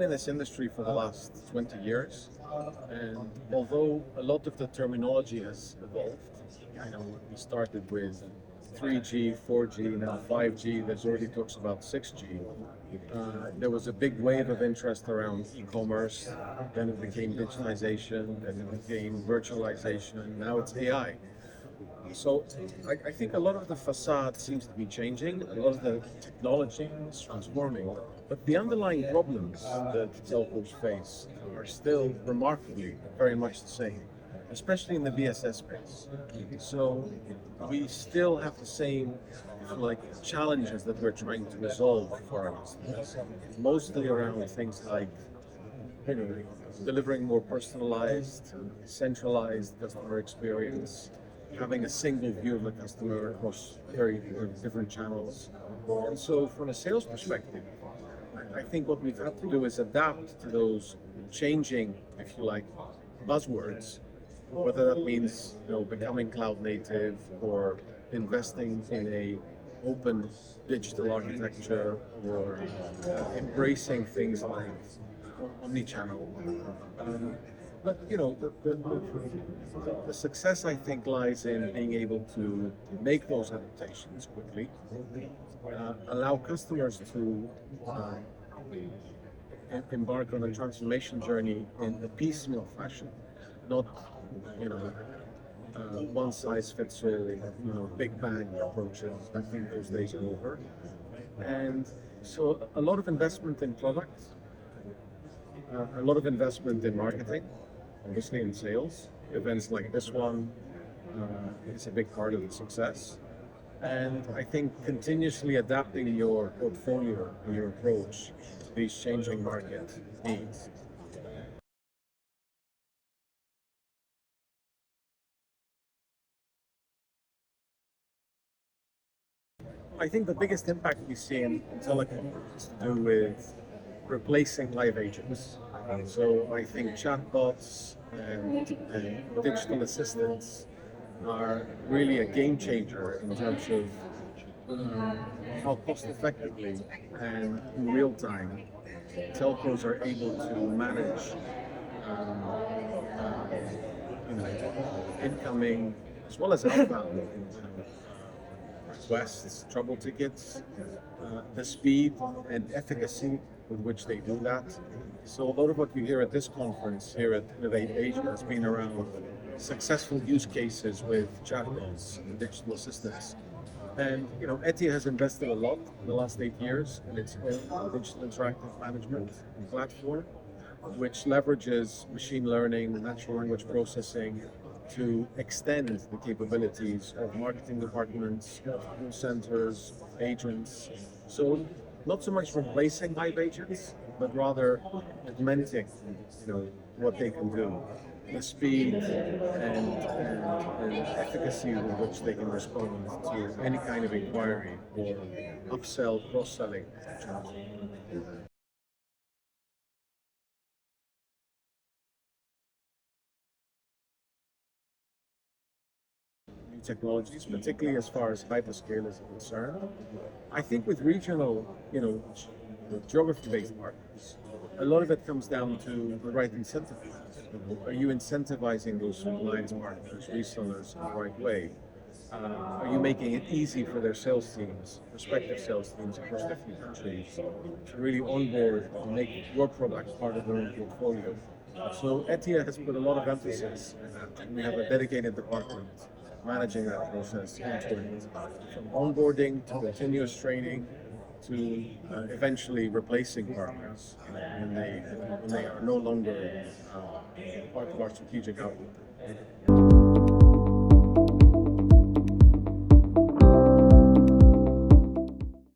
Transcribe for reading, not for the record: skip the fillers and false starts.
been in this industry for the last 20 years, and although a lot of the terminology has evolved, we started with 3G, 4G, now 5G, there's already talks about 6G. There was a big wave of interest around e-commerce, then it became digitalization, then it became virtualization, now it's AI. So I think a lot of the facade seems to be changing, a lot of the technology is transforming, but the underlying problems that telcos face are still remarkably very much the same, especially in the BSS space. So we still have the same challenges that we're trying to resolve for our customers, mostly around things like delivering more personalized, centralized customer experience, having a single view of the customer across very different channels. And so from a sales perspective, I think what we've had to do is adapt to those changing, if you like, buzzwords, whether that means becoming cloud native or investing in a open digital architecture or embracing things like omnichannel. But the success I think lies in being able to make those adaptations quickly, allow customers to embark on a transformation journey in a piecemeal fashion, not one size fits all, big bang approaches. I think those days are over. And so a lot of investment in product, a lot of investment in marketing, obviously in sales. Events like this one is a big part of the success. And I think continuously adapting your portfolio and your approach to these changing market needs. I think the biggest impact we see in telecom has to do with replacing live agents. So I think chatbots and digital assistants are really a game changer in terms of how cost effectively and in real time telcos are able to manage incoming as well as outbound requests, trouble tickets, the speed and efficacy with which they do that. So a lot of what you hear at this conference here at Innovate Asia has been around successful use cases with chatbots and digital assistants. And Etiya has invested a lot in the last 8 years in its own digital interactive management platform, which leverages machine learning, natural language processing to extend the capabilities of marketing departments, call centers, agents. So not so much replacing live agents, but rather augmenting what they can do, the speed and efficacy with which they can respond to any kind of inquiry or upsell, cross-selling. New technologies, particularly as far as hyperscalers are concerned. I think with regional, geography-based partners, a lot of it comes down to the right incentive plans. Are you incentivizing those alliance partners, resellers in the right way? Are you making it easy for their sales teams, respective sales teams across different countries, to really onboard and make your product part of their own portfolio? So Etiya has put a lot of emphasis on that, and we have a dedicated department managing that process end-to-end, from onboarding to continuous training to eventually replacing partners when they are no longer part of our strategic outlook.